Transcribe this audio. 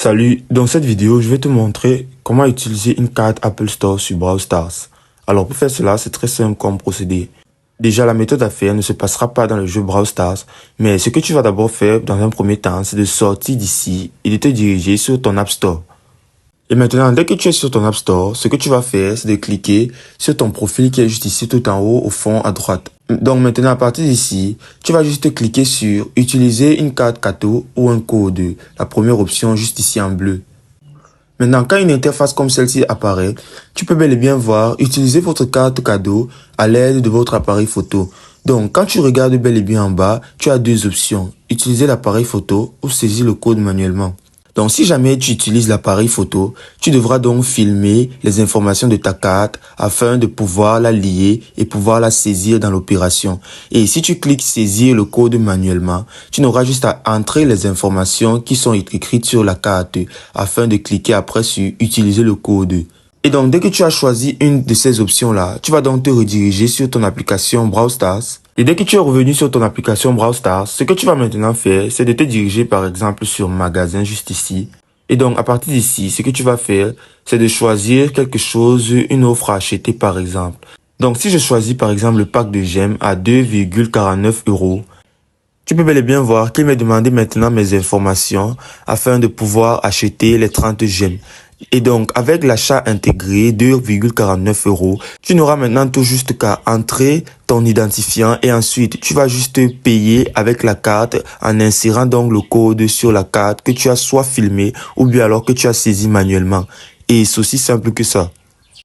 Salut, dans cette vidéo, je vais te montrer comment utiliser une carte Apple Store sur Brawl Stars. Alors pour faire cela, c'est très simple comme procédé. Déjà, la méthode à faire ne se passera pas dans le jeu Brawl Stars, mais ce que tu vas d'abord faire dans un premier temps, c'est de sortir d'ici et de te diriger sur ton App Store. Et maintenant, dès que tu es sur ton App Store, ce que tu vas faire, c'est de cliquer sur ton profil qui est juste ici tout en haut, au fond, à droite. Donc maintenant, à partir d'ici, tu vas juste cliquer sur utiliser une carte cadeau ou un code. La première option juste ici en bleu. Maintenant, quand une interface comme celle-ci apparaît, tu peux bel et bien voir utiliser votre carte cadeau à l'aide de votre appareil photo. Donc, quand tu regardes bel et bien en bas, tu as deux options. Utiliser l'appareil photo ou saisir le code manuellement. Donc, si jamais tu utilises l'appareil photo, tu devras donc filmer les informations de ta carte afin de pouvoir la lier et pouvoir la saisir dans l'opération. Et si tu cliques saisir le code manuellement, tu n'auras juste à entrer les informations qui sont écrites sur la carte afin de cliquer après sur utiliser le code. Et donc, dès que tu as choisi une de ces options-là, tu vas donc te rediriger sur ton application Brawl Stars. Et dès que tu es revenu sur ton application Brawl Stars, ce que tu vas maintenant faire, c'est de te diriger par exemple sur Magasin juste ici. Et donc, à partir d'ici, ce que tu vas faire, c'est de choisir quelque chose, une offre à acheter par exemple. Donc, si je choisis par exemple le pack de gemmes à 2,49 €, tu peux bel et bien voir qu'il m'a demandé maintenant mes informations afin de pouvoir acheter les 30 gemmes. Et donc, avec l'achat intégré 2,49 €, tu n'auras maintenant tout juste qu'à entrer ton identifiant et ensuite, tu vas juste payer avec la carte en insérant donc le code sur la carte que tu as soit filmé ou bien alors que tu as saisi manuellement. Et c'est aussi simple que ça.